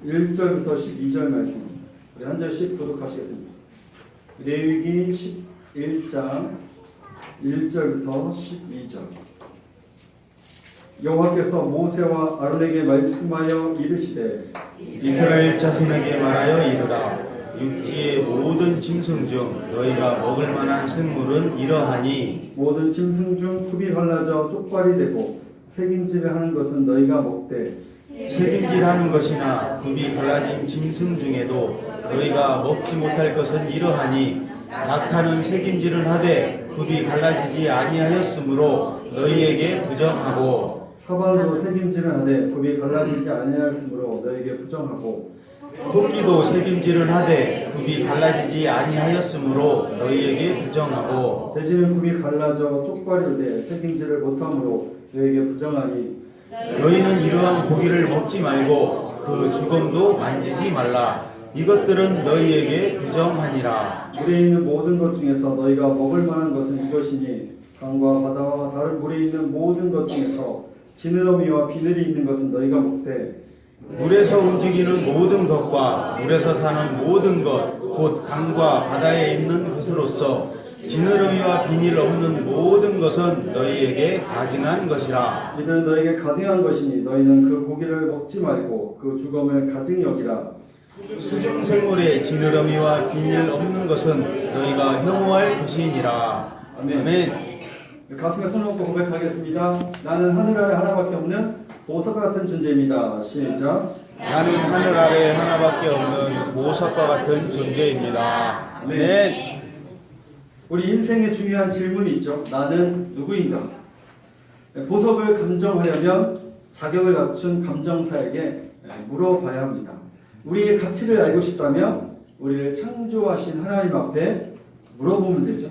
1절부터 12절 말씀 우리 한 절씩 교독하시겠습니다. 레위기 11장 1절부터 12절. 여호와께서 모세와 아론에게 말씀하여 이르시되 이스라엘 자손에게 말하여 이르라. 육지의 모든 짐승 중 너희가 먹을 만한 생물은 이러하니 모든 짐승 중 굽이 갈라져 쪽발이 되고 새김질을 하는 것은 너희가 먹되 새김질하는 것이나 굽이 갈라진 짐승 중에도 너희가 먹지 못할 것은 이러하니 낙타는 새김질은 하되 굽이 갈라지지 아니하였으므로 너희에게 부정하고 사반도 새김질을 하되 굽이 갈라지지 아니하였으므로 너희에게 부정하고 토끼도 새김질을 하되 굽이 갈라지지 아니하였으므로 너희에게 부정하고 돼지는 굽이 갈라져 쪽발이 되되 새김질을 못함으로 너희에게 부정하니 너희는 이러한 고기를 먹지 말고 그 죽음도 만지지 말라. 이것들은 너희에게 부정하니라. 물에 있는 모든 것 중에서 너희가 먹을 만한 것은 이것이니 강과 바다와 다른 물에 있는 모든 것 중에서 지느러미와 비늘이 있는 것은 너희가 먹되 물에서 움직이는 모든 것과 물에서 사는 모든 것, 곧 강과 바다에 있는 것으로서 지느러미와 비닐 없는 모든 것은 너희에게 가증한 것이라. 이들은 너희에게 가증한 것이니 너희는 그 고기를 먹지 말고 그 죽음을 가증히 여기라. 수중 생물의 지느러미와 비닐 없는 것은 너희가 혐오할 것이니라. 아멘. 가슴에 손 얹고 고백하겠습니다. 나는 하늘 아래 하나밖에 없는 보석과 같은 존재입니다. 시작. 나는 하늘 아래 하나밖에 없는 보석과 같은 존재입니다. 아멘. 우리 인생에 중요한 질문이 있죠. 나는 누구인가? 보석을 감정하려면 자격을 갖춘 감정사에게 물어봐야 합니다. 우리의 가치를 알고 싶다면 우리를 창조하신 하나님 앞에 물어보면 되죠.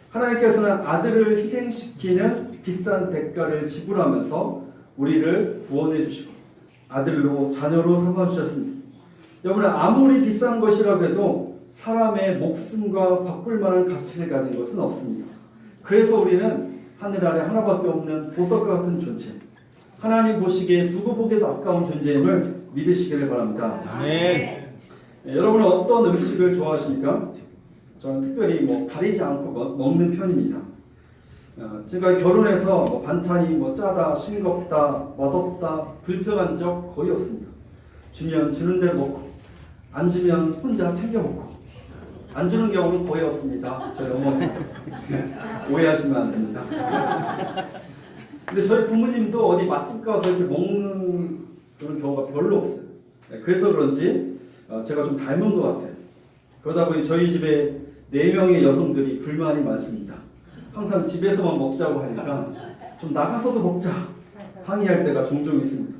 하나님께서는 아들을 희생시키는 비싼 대가를 지불하면서 우리를 구원해 주시고 아들로 자녀로 삼아주셨습니다. 여러분, 아무리 비싼 것이라고 해도 사람의 목숨과 바꿀 만한 가치를 가진 것은 없습니다. 그래서 우리는 하늘 아래 하나밖에 없는 보석과 같은 존재, 하나님 보시기에 두고 보기에도 아까운 존재임을 믿으시기를 바랍니다. 아멘. 여러분은 어떤 음식을 좋아하십니까? 저는 특별히 가리지 않고 먹는 편입니다. 제가 결혼해서 반찬이 짜다, 싱겁다, 맛없다, 불편한 적 거의 없습니다. 주면 주는 대로 먹고 안 주면 혼자 챙겨 먹고 안 주는 경우는 거의 없습니다. 저희 어머니 오해하시면 안 됩니다. 근데 저희 부모님도 어디 맛집 가서 이렇게 먹는 그런 경우가 별로 없어요. 그래서 그런지 제가 좀 닮은 것 같아요. 그러다 보니 저희 집에 4명의 여성들이 불만이 많습니다. 항상 집에서만 먹자고 하니까 좀 나가서도 먹자 항의할 때가 종종 있습니다.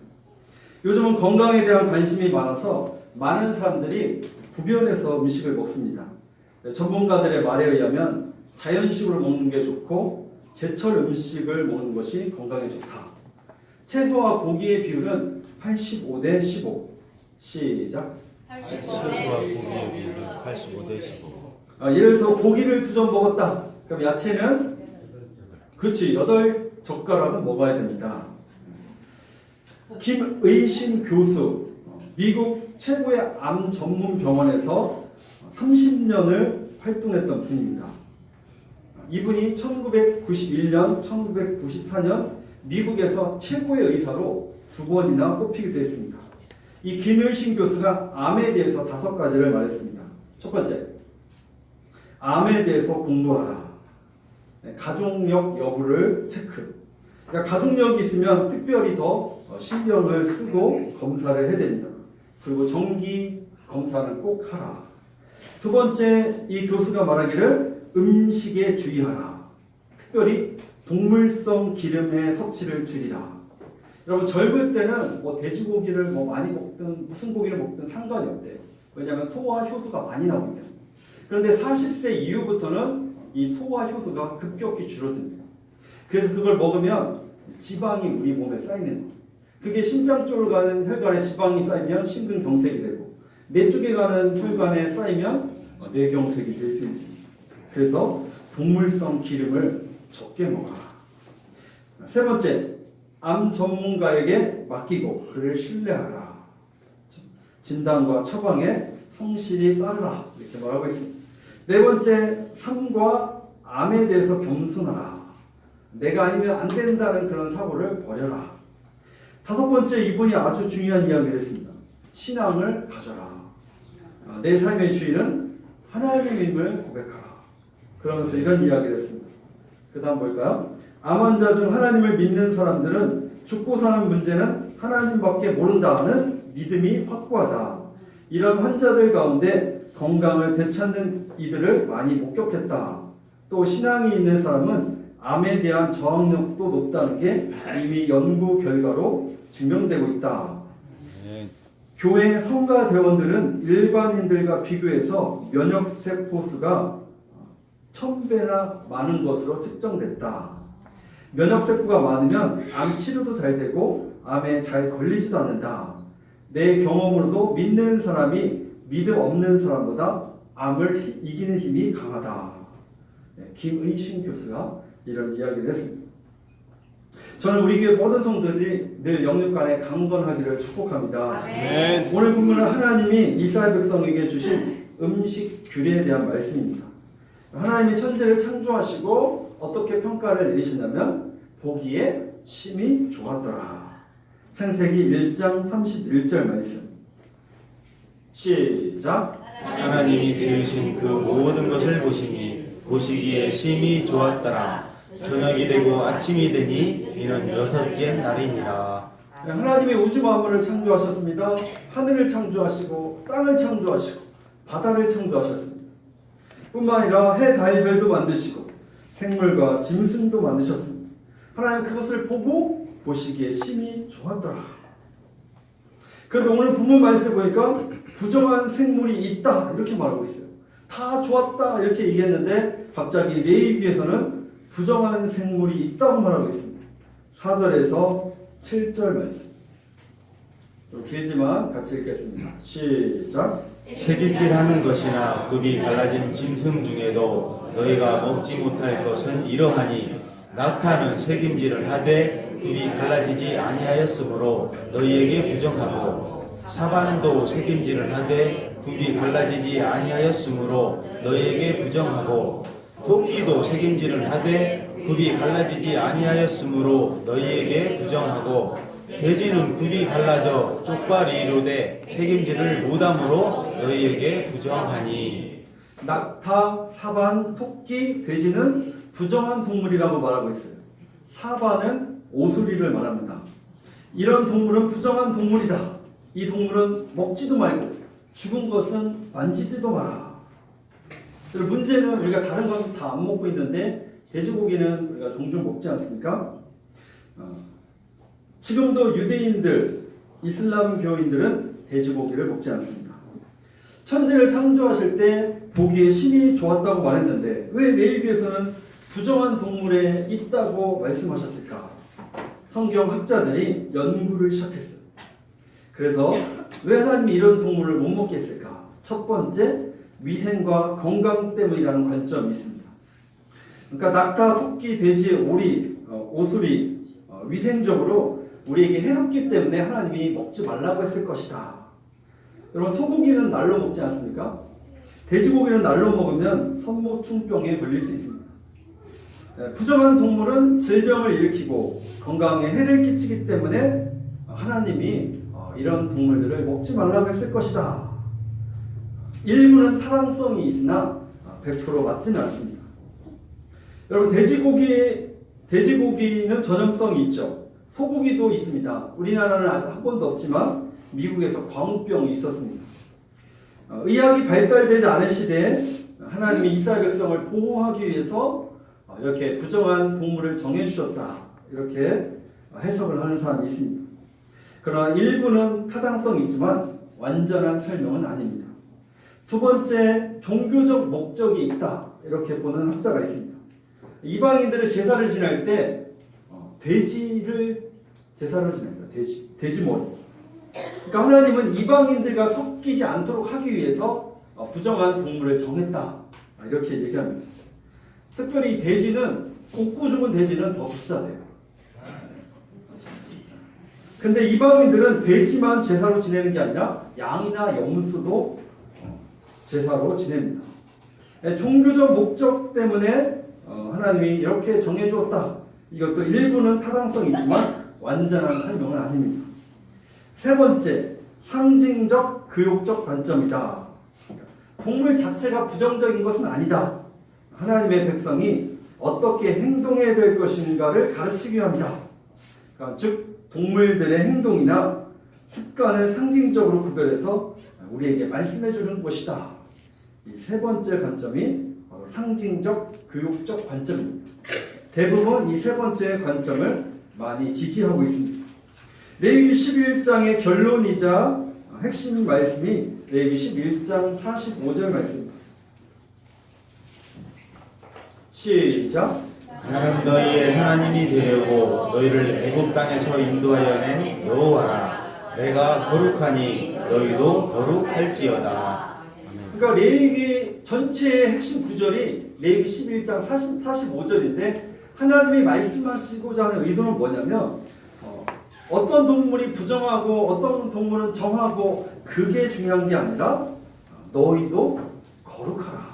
요즘은 건강에 대한 관심이 많아서 많은 사람들이 구별해서 음식을 먹습니다. 전문가들의 말에 의하면 자연식으로 먹는 게 좋고 제철 음식을 먹는 것이 건강에 좋다. 채소와 고기의 비율은 85대 15. 시작. 채소와 고기의 비율은 85대 15. 예를 들어서 고기를 2점 먹었다. 그럼 야채는 그렇지 8젓가락은 먹어야 됩니다. 김의신 교수, 미국 최고의 암 전문 병원에서 30년을 활동했던 분입니다. 이분이 1991년, 1994년 미국에서 최고의 의사로 2번이나 뽑히기도 했습니다. 이 김의신 교수가 암에 대해서 5가지를 말했습니다. 첫 번째, 암에 대해서 공부하라. 가족력 여부를 체크. 그러니까 가족력이 있으면 특별히 더 신경을 쓰고 검사를 해야 됩니다. 그리고 정기 검사는 꼭 하라. 두 번째, 이 교수가 말하기를 음식에 주의하라. 특별히 동물성 기름의 섭취를 줄이라. 여러분, 젊을 때는 돼지고기를 많이 먹든 무슨 고기를 먹든 상관이 없대요. 왜냐하면 소화 효소가 많이 나오기 때문에. 그런데 40세 이후부터는 이 소화 효소가 급격히 줄어듭니다. 그래서 그걸 먹으면 지방이 우리 몸에 쌓이는 거예요. 그게 심장 쪽으로 가는 혈관에 지방이 쌓이면 심근경색이 되고 뇌 쪽에 가는 혈관에 쌓이면 뇌경색이 될 수 있습니다. 그래서 동물성 기름을 적게 먹어라. 세 번째, 암 전문가에게 맡기고 그를 신뢰하라. 진단과 처방에 성실히 따르라 이렇게 말하고 있습니다. 네 번째, 삶과 암에 대해서 겸손하라. 내가 아니면 안 된다는 그런 사고를 버려라. 다섯 번째, 이분이 아주 중요한 이야기를 했습니다. 신앙을 가져라. 내 삶의 주인은 하나님임을 고백하라. 그러면서 이런 이야기를 했습니다. 그 다음 볼까요? 암 환자 중 하나님을 믿는 사람들은 죽고 사는 문제는 하나님밖에 모른다는 믿음이 확고하다. 이런 환자들 가운데 건강을 되찾는 이들을 많이 목격했다. 또 신앙이 있는 사람은 암에 대한 저항력도 높다는 게 이미 연구 결과로 증명되고 있다. 교회 성가 대원들은 일반인들과 비교해서 면역세포 수가 1000배나 많은 것으로 측정됐다. 면역세포가 많으면 암 치료도 잘 되고 암에 잘 걸리지도 않는다. 내 경험으로도 믿는 사람이 믿음 없는 사람보다 암을 이기는 힘이 강하다. 김의신 교수가 이런 이야기를 했습니다. 저는 우리 교회 모든 성도들이 늘 영육간에 강건하기를 축복합니다. 오늘 본문은 하나님이 이스라엘 백성에게 주신 음식 규례에 대한 말씀입니다. 하나님이 천지를 창조하시고 어떻게 평가를 내리시냐면 보기에 심히 좋았더라. 창세기 1장 31절 말씀. 시작. 하나님이 지으신 그 모든 것을 보시기에 심히 좋았더라. 저녁이 되고 아침이 되니 이는 여섯째 날이니라. 하나님이 우주 만물을 창조하셨습니다. 하늘을 창조하시고 땅을 창조하시고 바다를 창조하셨습니다. 뿐만 아니라 해, 달, 별도 만드시고 생물과 짐승도 만드셨습니다. 하나님 그것을 보고 보시기에 심히 좋았더라. 그런데 오늘 본문 말씀 보니까 부정한 생물이 있다 이렇게 말하고 있어요. 다 좋았다 이렇게 얘기했는데 갑자기 레위기에서는 부정한 생물이 있다고 말하고 있습니다. 4절에서 7절 말씀. 좀 길지만 같이 읽겠습니다. 시작. 새김질하는 것이나 급이 갈라진 짐승 중에도 너희가 먹지 못할 것은 이러하니 낙타는 새김질을 하되 급이 갈라지지 아니하였으므로 너희에게 부정하고 사반도 새김질을 하되 급이 갈라지지 아니하였으므로 너희에게 부정하고 토끼도 새김질을 하되 급이 갈라지지 아니하였으므로 너희에게 부정하고 돼지는 급이 갈라져 쪽발이 이루되 새김질을 못함으로 너희에게 부정하니. 낙타, 사반, 토끼, 돼지는 부정한 동물이라고 말하고 있어요. 사반은 오수리를 말합니다. 이런 동물은 부정한 동물이다. 이 동물은 먹지도 말고 죽은 것은 만지지도 마라. 그리고 문제는 우리가 다른 건 다 안 먹고 있는데 돼지고기는 우리가 종종 먹지 않습니까? 지금도 유대인들, 이슬람교인들은 돼지고기를 먹지 않습니다. 천지를 창조하실 때 보기에 심히 좋았다고 말했는데 왜 레위기에서는 부정한 동물에 있다고 말씀하셨을까? 성경 학자들이 연구를 시작했어요. 그래서 왜 하나님이 이런 동물을 못 먹게 했을까? 첫 번째, 위생과 건강 때문이라는 관점이 있습니다. 그러니까 낙타, 토끼, 돼지, 오리, 오수리 위생적으로 우리에게 해롭기 때문에 하나님이 먹지 말라고 했을 것이다. 여러분 소고기는 날로 먹지 않습니까? 돼지고기는 날로 먹으면 선모충병에 걸릴 수 있습니다. 부정한 동물은 질병을 일으키고 건강에 해를 끼치기 때문에 하나님이 이런 동물들을 먹지 말라고 했을 것이다. 일부는 타당성이 있으나 100% 맞지는 않습니다. 여러분 돼지고기는 전염성이 있죠. 소고기도 있습니다. 우리나라는 아직 한 번도 없지만 미국에서 광우병이 있었습니다. 의학이 발달되지 않은 시대에 하나님이 이스라엘 백성을 보호하기 위해서 이렇게 부정한 동물을 정해주셨다. 이렇게 해석을 하는 사람이 있습니다. 그러나 일부는 타당성이 있지만 완전한 설명은 아닙니다. 두 번째, 종교적 목적이 있다. 이렇게 보는 학자가 있습니다. 이방인들은 제사를 지낼 때 돼지를 제사를 지냅니다. 돼지 머리. 그러니까 하나님은 이방인들과 섞이지 않도록 하기 위해서 부정한 동물을 정했다. 이렇게 얘기합니다. 특별히 돼지는 굽고 죽은 돼지는 더 비싸대요. 근데 이방인들은 돼지만 제사로 지내는 게 아니라 양이나 염소도 제사로 지냅니다. 종교적 목적 때문에 하나님이 이렇게 정해주었다. 이것도 일부는 타당성이 있지만 완전한 설명은 아닙니다. 세 번째, 상징적 교육적 관점이다. 동물 자체가 부정적인 것은 아니다. 하나님의 백성이 어떻게 행동해야 될 것인가를 가르치기 위함이다. 그러니까 즉 동물들의 행동이나 습관을 상징적으로 구별해서 우리에게 말씀해 주는 것이다. 이 세 번째 관점이 상징적 교육적 관점입니다. 대부분 이 세 번째 관점을 많이 지지하고 있습니다. 레위기 11장의 결론이자 핵심 말씀이 레위기 11장 45절 말씀입니다. 시작. 나는 너희의 하나님이 되려고 너희를 애굽 땅에서 인도하여 낸 여호와라. 내가 거룩하니 너희도 거룩할지어다. 그러니까 레위기 전체의 핵심 구절이 레위기 11장 45절인데 하나님이 말씀하시고자 하는 의도는 뭐냐면 어떤 동물이 부정하고 어떤 동물은 정하고 그게 중요한 게 아니라 너희도 거룩하라.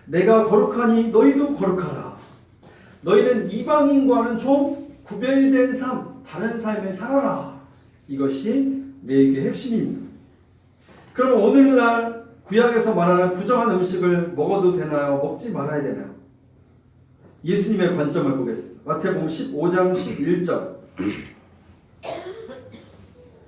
내가 거룩하니 너희도 거룩하라. 너희는 이방인과는 좀 구별된 삶, 다른 삶을 살아라. 이것이 레위기의 핵심입니다. 그럼 오늘날 구약에서 말하는 부정한 음식을 먹어도 되나요? 먹지 말아야 되나요? 예수님의 관점을 보겠습니다. 마태복음 15장 11절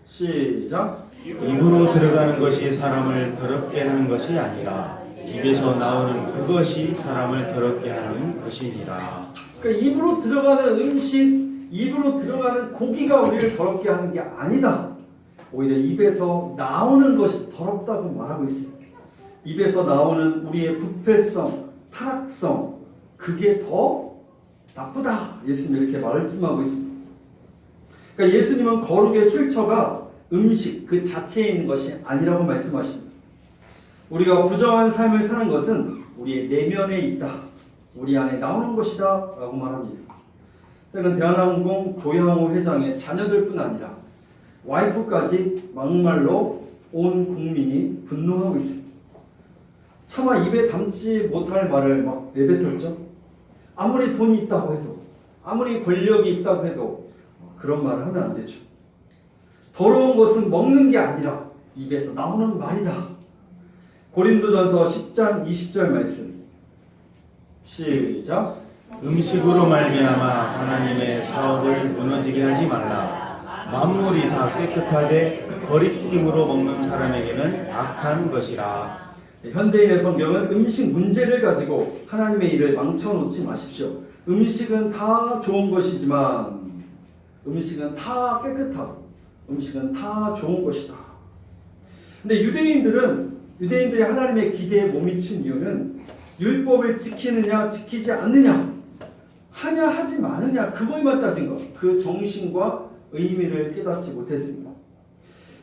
시작. 입으로 들어가는 것이 사람을 더럽게 하는 것이 아니라 입에서 나오는 그것이 사람을 더럽게 하는 것이니라. 그러니까 입으로 들어가는 음식, 입으로 들어가는 고기가 우리를 더럽게 하는 게 아니다. 오히려 입에서 나오는 것이 더럽다고 말하고 있습니다. 입에서 나오는 우리의 부패성, 타락성, 그게 더 나쁘다. 예수님이 이렇게 말씀하고 있습니다. 그러니까 예수님은 거룩의 출처가 음식 그 자체에 있는 것이 아니라고 말씀하십니다. 우리가 부정한 삶을 사는 것은 우리의 내면에 있다. 우리 안에 나오는 것이다 라고 말합니다. 최근 대한항공 조양호 회장의 자녀들뿐 아니라 와이프까지 막말로 온 국민이 분노하고 있습니다. 차마 입에 담지 못할 말을 막 내뱉었죠. 아무리 돈이 있다고 해도, 아무리 권력이 있다고 해도 그런 말을 하면 안 되죠. 더러운 것은 먹는 게 아니라 입에서 나오는 말이다. 고린도전서 10장 20절 말씀 시작. 음식으로 말미암아 하나님의 사업을 무너지게 하지 말라. 만물이 다 깨끗하되 거리낌으로 먹는 사람에게는 악한 것이라. 현대인의 성경은 음식 문제를 가지고 하나님의 일을 망쳐놓지 마십시오. 음식은 다 좋은 것이지만 음식은 다 깨끗하고 음식은 다 좋은 것이다. 근데 유대인들이 하나님의 기대에 못 미친 이유는 율법을 지키느냐 지키지 않느냐, 하냐 하지 마느냐, 그거에만 따진 것, 그 정신과 의미를 깨닫지 못했습니다.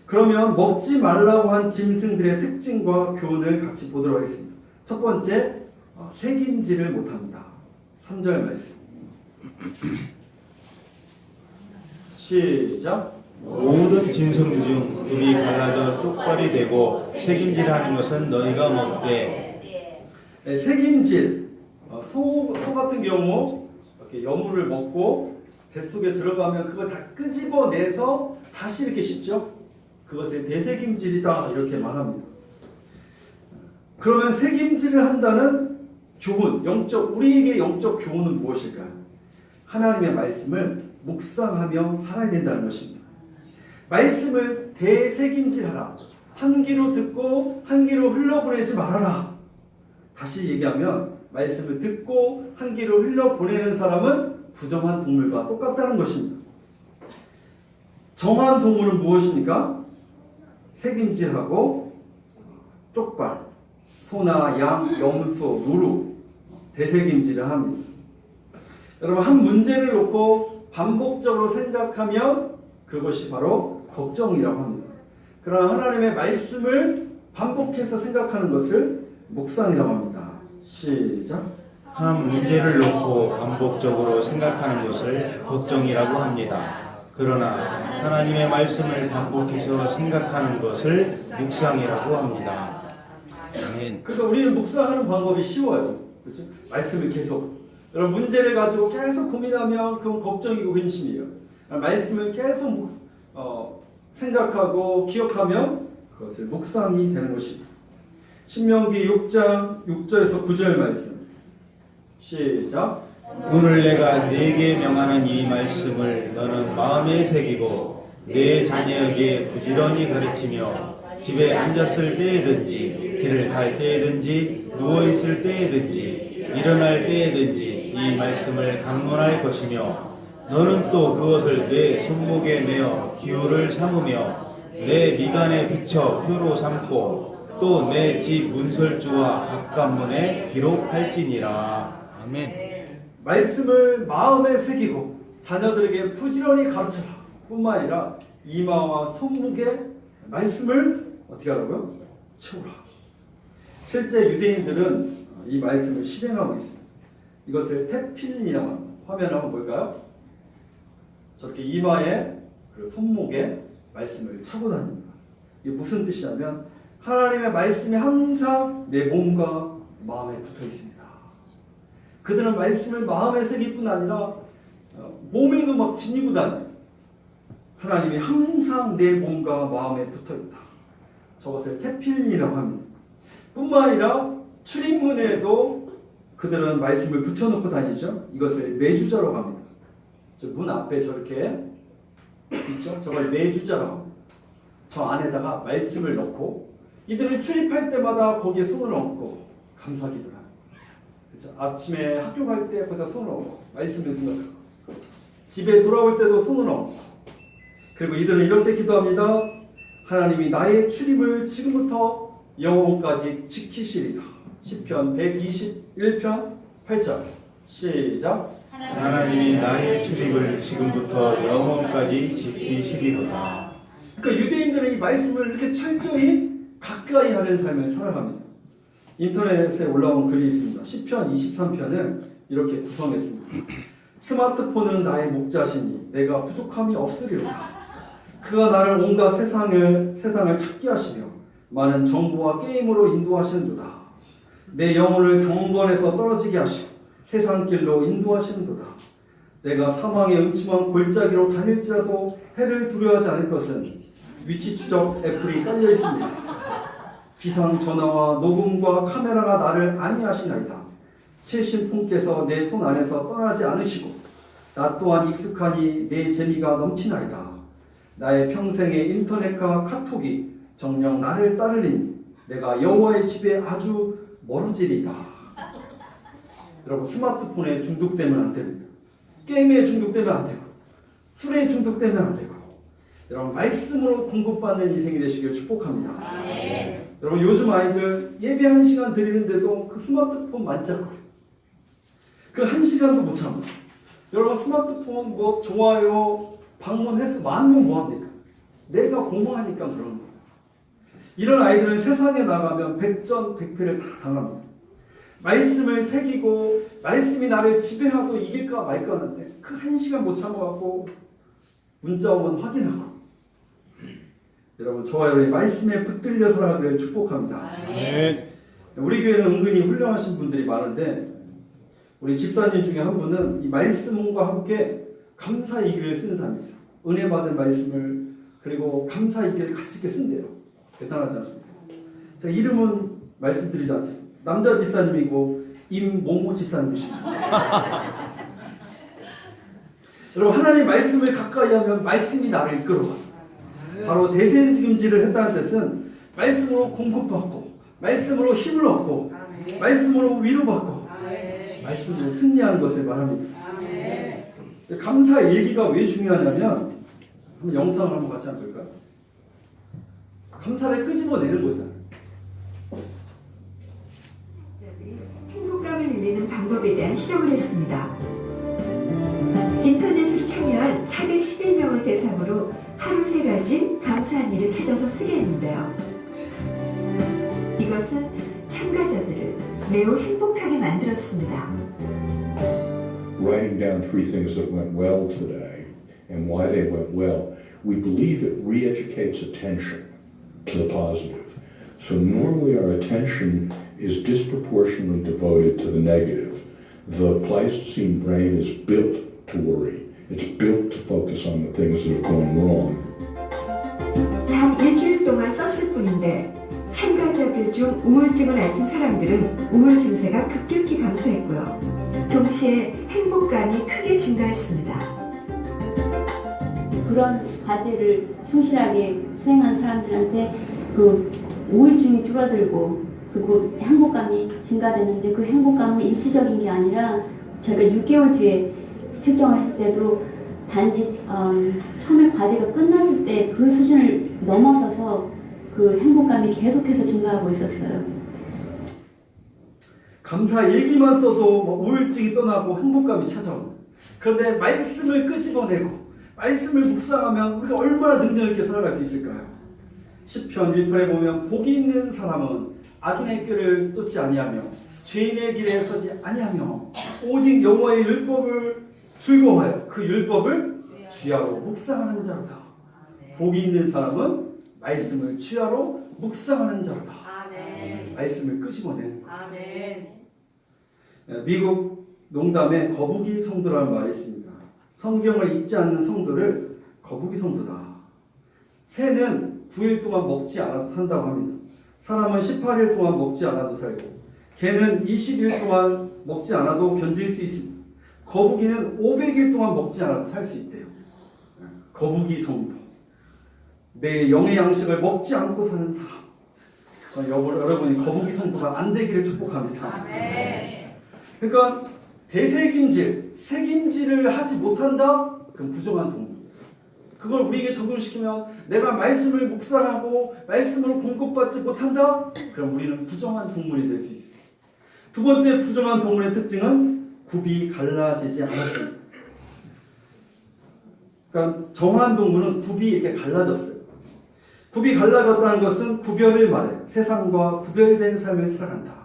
그러면 먹지 말라고 한 짐승들의 특징과 교훈을 같이 보도록 하겠습니다. 첫 번째, 새김질을 못합니다. 3절 말씀 시작. 모든 짐승 중 입이 갈라져 쪽발이 되고 새김질하는 것은 너희가 먹되. 새김질, 소 같은 경우 이렇게 여물을 먹고 뱃속에 들어가면 그걸 다 끄집어내서 다시 이렇게 씹죠. 그것을 대새김질이다 이렇게 말합니다. 그러면 새김질을 한다는 교훈, 우리에게 영적 교훈은 무엇일까요? 하나님의 말씀을 묵상하며 살아야 된다는 것입니다. 말씀을 대새김질하라. 한 귀로 듣고 한 귀로 흘러보내지 말아라. 다시 얘기하면 말씀을 듣고 한 귀로 흘러보내는 사람은 부정한 동물과 똑같다는 것입니다. 정한 동물은 무엇입니까? 새김질하고 쪽발, 소나 양, 염소, 누루, 대새김질을 합니다. 여러분, 한 문제를 놓고 반복적으로 생각하면 그것이 바로 걱정이라고 합니다. 그러나 하나님의 말씀을 반복해서 생각하는 것을 묵상이라고 합니다. 시작. 한 문제를 놓고 반복적으로 생각하는 것을 걱정이라고 합니다. 그러나 하나님의 말씀을 반복해서 생각하는 것을 묵상이라고 합니다. 아멘. 그러니까 우리는 묵상하는 방법이 쉬워요. 그렇죠? 말씀을 계속. 여러분 문제를 가지고 계속 고민하면 그건 걱정이고 근심이에요. 말씀을 계속 생각하고 기억하면 그것을 묵상이 되는 것입니다. 신명기 6장 6절에서 9절 말씀. 시작. 오늘 내가 네게 명하는 이 말씀을 너는 마음에 새기고 내 자녀에게 부지런히 가르치며 집에 앉았을 때에든지 길을 갈 때에든지 누워있을 때에든지 일어날 때에든지 이 말씀을 강론할 것이며 너는 또 그것을 내 손목에 메어 기호를 삼으며 내 미간에 붙여 표로 삼고 또 내 집 문설주와 바깥문에 기록할지니라. 아멘. 말씀을 마음에 새기고 자녀들에게 부지런히 가르쳐라 뿐만 아니라 이마와 손목에 말씀을 어떻게 하라고요? 채우라. 실제 유대인들은 이 말씀을 실행하고 있습니다. 이것을 테필린이라고 합니다. 화면 한번 볼까요? 저렇게 이마에 그리고 손목에 말씀을 차고 다닙니다. 이게 무슨 뜻이냐면 하나님의 말씀이 항상 내 몸과 마음에 붙어 있습니다. 그들은 말씀을 마음에 새길 뿐 아니라 몸에도 막 지니고 다녀요. 하나님이 항상 내 몸과 마음에 붙어 있다. 저것을 테필린이라고 합니다. 뿐만 아니라 출입문에도 그들은 말씀을 붙여놓고 다니죠. 이것을 매주자라고 합니다. 저 문 앞에 저렇게 있죠. 저걸 매주자라고 합니다. 저 안에다가 말씀을 넣고 이들은 출입할 때마다 거기에 손을 얹고 감사기도를 합니다. 그렇죠? 아침에 학교 갈 때 거기다 손을 얹고 말씀을 생각하고 집에 돌아올 때도 손을 얹고 그리고 이들은 이렇게 기도합니다. 하나님이 나의 출입을 지금부터 영원까지 지키시리다. 시편 121편 8절 시작. 하나님이 나의 출입을 지금부터 영원까지 지키시리로다. 그러니까 유대인들은 이 말씀을 이렇게 철저히 가까이 하는 삶을 살아갑니다. 인터넷에 올라온 글이 있습니다. 시편 23편을 이렇게 구성했습니다. 스마트폰은 나의 목자시니 내가 부족함이 없으리로다. 그가 나를 온갖 세상을 찾게 하시며 많은 정보와 게임으로 인도하시는도다. 내 영혼을 경건에서 떨어지게 하시고 세상 길로 인도하시는도다. 내가 사망의 음침한 골짜기로 다닐지라도 해를 두려워하지 않을 것은 위치 추적 애플이 깔려 있습니다. 비상 전화와 녹음과 카메라가 나를 안위하시나이다. 최신 폰께서 내 손 안에서 떠나지 않으시고 나 또한 익숙하니 내 재미가 넘치나이다. 나의 평생의 인터넷과 카톡이 정녕 나를 따르리니 내가 여호와의 집에 아주 멀어지리다. 여러분 스마트폰에 중독되면 안 됩니다. 게임에 중독되면 안 되고 술에 중독되면 안 되고 여러분 말씀으로 공급받는 인생이 되시길 축복합니다. 네. 여러분 요즘 아이들 예배 1시간 드리는데도 그 스마트폰 만지작거려. 그 1시간도 못 참아. 여러분 스마트폰 뭐 좋아요 방문해서 많으면 뭐합니까? 내가 공허하니까 그런 거예요. 이런 아이들은 세상에 나가면 백전백패를 다 당합니다. 말씀을 새기고 말씀이 나를 지배하고 이길까 말까 하는데 그 1시간 못 참아갖고 문자 오면 확인하고 여러분 저와 여러분이 말씀에 붙들려 살아가기를 축복합니다. 네. 우리 교회는 은근히 훌륭하신 분들이 많은데 우리 집사님 중에 한 분은 이 말씀과 함께 감사의 길을 쓰는 사람이 있어요. 은혜 받은 말씀을 그리고 감사의 길을 같이 이렇게 쓴대요. 대단하지 않습니까? 제가 이름은 말씀드리지 않겠습니다. 남자 집사님이고 임모모 집사님이십니다. 여러분 하나님 말씀을 가까이 하면 말씀이 나를 이끌어가. 바로 대생직임질을 했다는 뜻은 말씀으로 공급받고 말씀으로 힘을 얻고 말씀으로 위로받고 말씀으로 승리하는 것을 말합니다. 감사의 일기가 왜 중요하냐면 한번 영상을 한번 같이 한번 볼까요? 감사를 끄집어내는 거잖아요. 행복감을 늘리는 방법에 대한 실험을 했습니다. 인터넷으로 참여한 411명을 대상으로 하루 3가지 감사한 일을 찾아서 쓰게 했는데요. 이것은 참가자들을 매우 행복하게 만들었습니다. Writing down 3 things that went well today and why they went well, we believe it re-educates attention to the positive. So normally our attention is disproportionately devoted to the negative. The Pleistocene brain is built to worry. It's built to focus on the things that have gone wrong. 단 일주일 동안 썼을 뿐인데 참가자들 중 우울증을 앓은 사람들은 우울 증세가 급격히 감소했고요. 동시에 행복감이 크게 증가했습니다. 그런 과제를 충실하게 수행한 사람들한테 그 우울증이 줄어들고 그리고 행복감이 증가되는데 그 행복감은 일시적인 게 아니라 저희가 6개월 뒤에 측정을 했을 때도 단지 처음에 과제가 끝났을 때 그 수준을 넘어서서 그 행복감이 계속해서 증가하고 있었어요. 감사 일기만 써도 우울증이 떠나고 행복감이 찾아온다. 그런데 말씀을 끄집어내고 말씀을 묵상하면 우리가 얼마나 능력 있게 살아갈 수 있을까요? 시편 1편에 보면 복이 있는 사람은 악인의 꾀를 쫓지 아니하며 죄인의 길에 서지 아니하며 오직 여호와의 율법을 즐거워하여 그 율법을 주야로 묵상하는 자로다. 복이 있는 사람은 말씀을 주야로 묵상하는 자로다. 아멘. 말씀을 끄집어내는 거예요. 아멘. 미국 농담에 거북이 성도라는 말이 있습니다. 성경을 읽지 않는 성도를 거북이 성도다. 새는 9일 동안 먹지 않아도 산다고 합니다. 사람은 18일 동안 먹지 않아도 살고 개는 20일 동안 먹지 않아도 견딜 수 있습니다. 거북이는 500일 동안 먹지 않아도 살 수 있대요. 거북이 성도. 매일 영의 양식을 먹지 않고 사는 사람. 저는 여러분이 거북이 성도가 안 되기를 축복합니다. 아멘. 그러니까 대세김질, 색임질을 하지 못한다? 그럼 부정한 동물. 그걸 우리에게 적용시키면 내가 말씀을 묵상하고 말씀으로 공급받지 못한다? 그럼 우리는 부정한 동물이 될 수 있어요. 두 번째 부정한 동물의 특징은 굽이 갈라지지 않았습니다. 그러니까 정한 동물은 굽이 이렇게 갈라졌어요. 굽이 갈라졌다는 것은 구별을 말해 세상과 구별된 삶을 살아간다.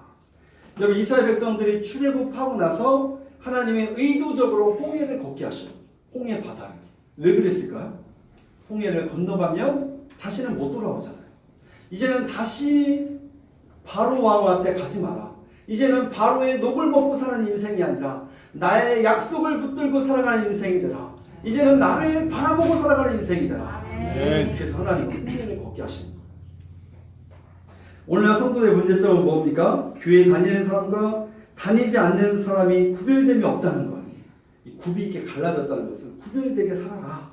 여러분 이스라엘 백성들이 출애굽하고 나서 하나님이 의도적으로 홍해를 걷게 하셔. 홍해 바다를. 왜 그랬을까요? 홍해를 건너가면 다시는 못 돌아오잖아요. 이제는 다시 바로 왕한테 가지 마라. 이제는 바로의 녹을 먹고 사는 인생이 아니라 나의 약속을 붙들고 살아가는 인생이더라. 이제는 나를 바라보고 살아가는 인생이더라. 그래서 하나님은 홍해를 걷게 하시는 거예요. 오늘날 성도의 문제점은 뭡니까? 교회 다니는 사람과 다니지 않는 사람이 구별됨이 없다는 거예요. 이 굽이 이렇게 갈라졌다는 것은 구별되게 살아라.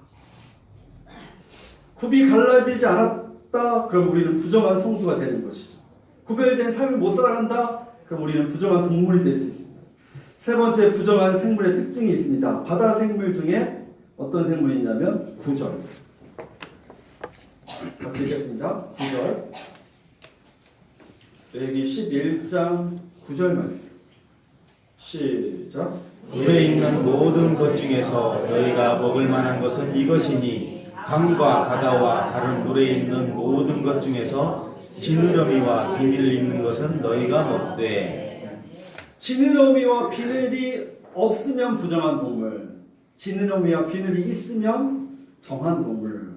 굽이 갈라지지 않았다? 그럼 우리는 부정한 성도가 되는 것이죠. 구별된 삶을 못 살아간다? 그럼 우리는 부정한 동물이 될 수 있습니다. 세 번째 부정한 생물의 특징이 있습니다. 바다 생물 중에 어떤 생물이 있냐면 구절. 같이 읽겠습니다. 9절. 여기 11장 9절 말씀. 시작. 물에 있는 모든 것 중에서 너희가 먹을 만한 것은 이것이니 강과 바다와 다른 물에 있는 모든 것 중에서 지느러미와 비늘 있는 것은 너희가 먹되. 지느러미와 비늘이 없으면 부정한 동물, 지느러미와 비늘이 있으면 정한 동물.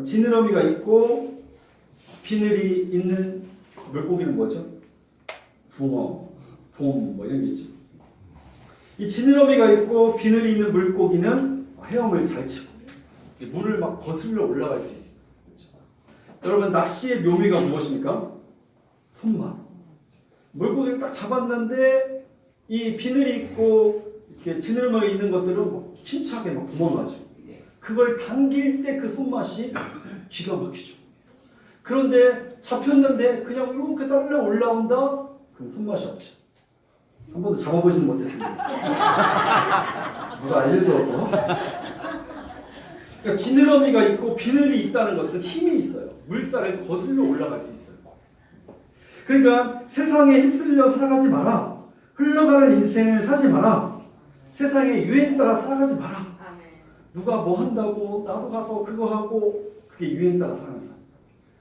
지느러미가 있고 비늘이 있는 물고기는 뭐죠? 붕어, 돔 뭐 이런 게 있죠. 이 지느러미가 있고 비늘이 있는 물고기는 헤엄을 잘 치고 물을 막 거슬러 올라갈 수 있어요. 그렇죠? 여러분 낚시의 묘미가 무엇입니까? 손맛. 물고기를 딱 잡았는데 이 비늘이 있고 이렇게 지느러미가 있는 것들은 막 힘차게 막 도망가죠. 그걸 당길 때 그 손맛이 기가 막히죠. 그런데 잡혔는데 그냥 이렇게 딸려 올라온다? 그럼 손맛이 없죠. 한 번도 잡아보지는 못했습니다. 누가 알려줘서. 그러니까 지느러미가 있고 비늘이 있다는 것은 힘이 있어요. 물살을 거슬러 올라갈 수 있어요. 그러니까 세상에 휩쓸려 살아가지 마라. 흘러가는 인생을 사지 마라. 세상의 유행 따라 살아가지 마라. 누가 뭐 한다고 나도 가서 그거 하고 그게 유행 따라 살아가는 사람.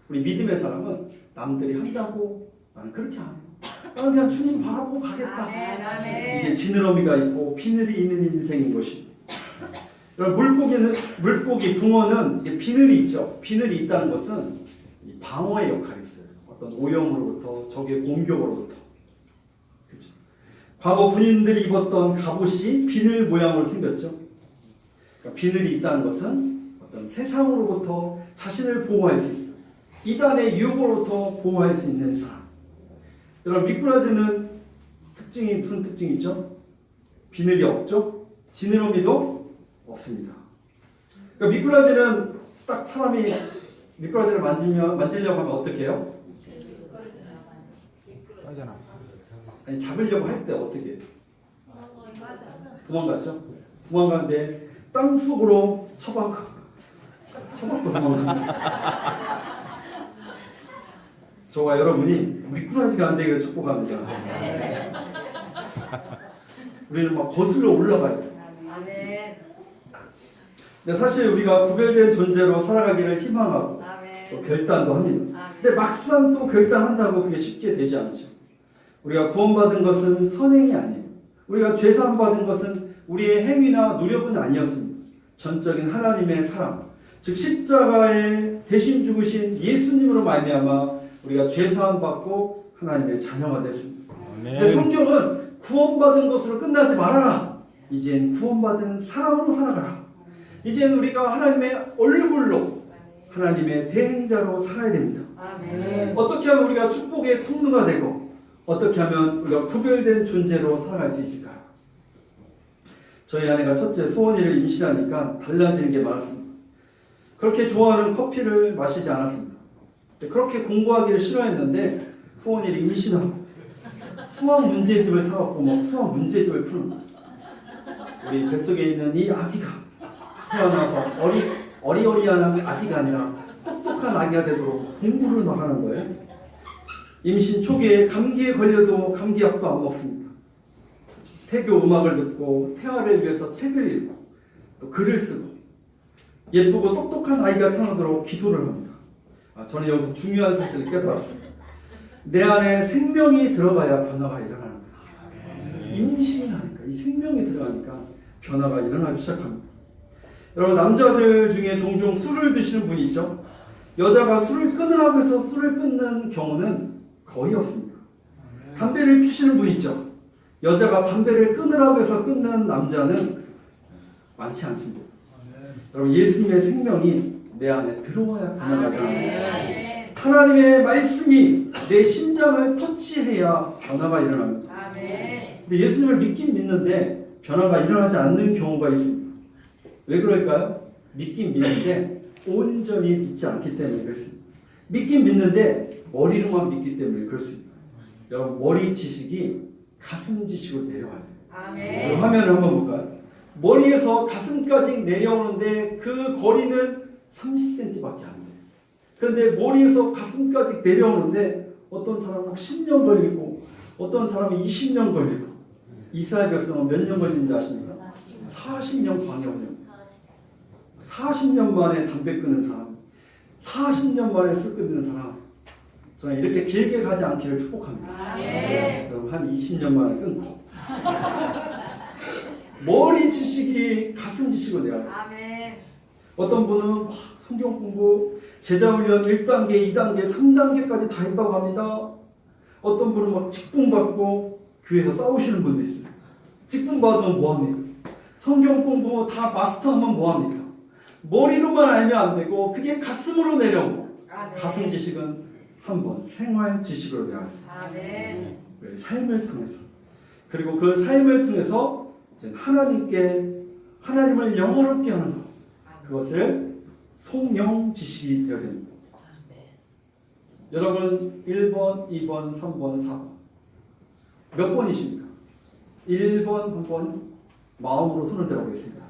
우리 믿음의 사람은 남들이 한다고 나는 그렇게 안 해요. 나는 그냥 주님 바라보고 가겠다. 이게 지느러미가 있고 비늘이 있는 인생인 것입니다. 여러분, 물고기, 붕어는 이게 비늘이 있죠. 비늘이 있다는 것은 이 방어의 역할이 있어요. 어떤 오염으로부터, 적의 공격으로부터. 그렇죠. 과거 군인들이 입었던 갑옷이 비늘 모양으로 생겼죠. 그러니까 비늘이 있다는 것은 어떤 세상으로부터 자신을 보호할 수 있어요. 이단의 유혹으로부터 보호할 수 있는 사람. 여러분, 미꾸라지는 특징이 무슨 특징이 있죠? 비늘이 없죠? 지느러미도 없습니다. 그러니까 미꾸라지는 딱 사람이 미꾸라지를 만지려고 하면 어떻게 해요? 맞잖아. 아니, 잡으려고 할 때 어떻게 해요? 도망갔죠? 도망가는데 땅 속으로 쳐박고 도망갑니다. 저와 여러분이 미꾸라지가 안 되기를 축복합니다. 우리는 막 거슬러 올라가요. 아멘. 근데 사실 우리가 구별된 존재로 살아가기를 희망하고 또 결단도 합니다. 근데 막상 또 결단한다고 그게 쉽게 되지 않죠. 우리가 구원받은 것은 선행이 아니에요. 우리가 죄사함 받은 것은 우리의 행위나 노력은 아니었습니다. 전적인 하나님의 사랑, 즉 십자가에 대신 죽으신 예수님으로 말미암아 우리가 죄사함 받고 하나님의 자녀가 됐습니다. 근데 성경은 구원받은 것으로 끝나지 말아라. 이젠 구원받은 사람으로 살아가라. 이젠 우리가 하나님의 얼굴로 하나님의 대행자로 살아야 됩니다. 아멘. 어떻게 하면 우리가 축복의 통로가 되고 어떻게 하면 우리가 구별된 존재로 살아갈 수 있을까요? 저희 아내가 첫째 소원이를 임신하니까 달라지는 게 많았습니다. 그렇게 좋아하는 커피를 마시지 않았습니다. 그렇게 공부하기를 싫어했는데 소원이를 임신하고 수학 문제집을 사갖고 막 수학 문제집을 푸는 거예요. 우리 뱃속에 있는 이 아기가 태어나서 어리어리한 아기가 아니라 똑똑한 아기가 되도록 공부를 막 하는 거예요. 임신 초기에 감기에 걸려도 감기약도 안 먹습니다. 태교 음악을 듣고 태아를 위해서 책을 읽고 또 글을 쓰고 예쁘고 똑똑한 아이가 태어나도록 기도를 합니다. 저는 여기서 중요한 사실을 깨달았습니다. 내 안에 생명이 들어가야 변화가 일어나는구나. 임신을 하니까 이 생명이 들어가니까 변화가 일어나기 시작합니다. 여러분, 남자들 중에 종종 술을 드시는 분이 있죠. 여자가 술을 끊으라고 해서 술을 끊는 경우는 거의 없습니다. 담배를 피시는 분이 있죠. 여자가 담배를 끊으라고 해서 끊는 남자는 많지 않습니다. 여러분, 예수님의 생명이 내 안에 들어와야 변화가 일어납니다. 하나님의 말씀이 내 심장을 터치해야 변화가 일어납니다. 아멘. 근데 예수님을 믿긴 믿는데 변화가 일어나지 않는 경우가 있습니다. 왜 그럴까요? 믿긴 믿는데 온전히 믿지 않기 때문에 그렇습니다. 믿긴 믿는데 머리로만 믿기 때문에 그렇습니다. 여러분, 머리 지식이 가슴 지식으로 내려와요. 아멘. 화면을 한번 볼까요? 머리에서 가슴까지 내려오는데 그 거리는 30cm밖에 안 돼요. 그런데 머리에서 가슴까지 내려오는데 어떤 사람은 10년 걸리고 어떤 사람은 20년 걸리고 이스라엘 백성은 몇 년 걸린지 아십니까? 40년 광야훈련. 40년 만에 담배 끊는 사람, 40년 만에 술 끊는 사람, 저는 이렇게 길게 가지 않기를 축복합니다. 그럼 한 20년 만에 끊고 머리 지식이 가슴 지식으로 내요. 아멘. 어떤 분은 막 성경 공부, 제자훈련 1단계, 2단계, 3단계까지 다 했다고 합니다. 어떤 분은 막 직분 받고 교회에서 싸우시는 분도 있어요. 직분 받으면 뭐합니까? 성경 공부 다 마스터하면 뭐합니까? 머리로만 알면 안 되고 그게 가슴으로 내려오고 가슴 지식은 3번 생활 지식으로 내야 아멘. 삶을 통해서 그리고 그 삶을 통해서 이제 하나님을 영화롭게 하는 것 그것을 성령 지식이 되어야 됩니다. 여러분 1번, 2번, 3번, 4번 몇 번이십니까? 1번 한번 마음으로 손을 들어보겠습니다.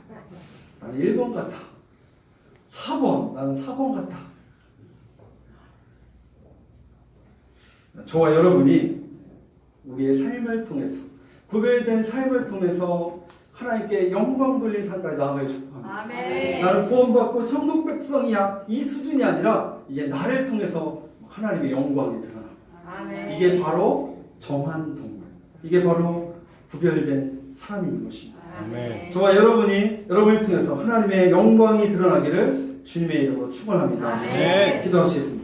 나는 1번 같아. 4번 나는 4번 같아. 저와 여러분이 우리의 삶을 통해서 구별된 삶을 통해서 하나님께 영광 돌린 삶까지 나아가길 축복합니다. 아멘. 나는 구원받고 천국 백성이야 이 수준이 아니라 이제 나를 통해서 하나님의 영광이 드러나. 아멘. 이게 바로 정한 동물. 이게 바로 구별된 사람인 것입니다. 아멘. 저와 여러분을 통해서 하나님의 영광이 드러나기를 주님의 이름으로 축원합니다. 아멘. 기도하시겠습니다.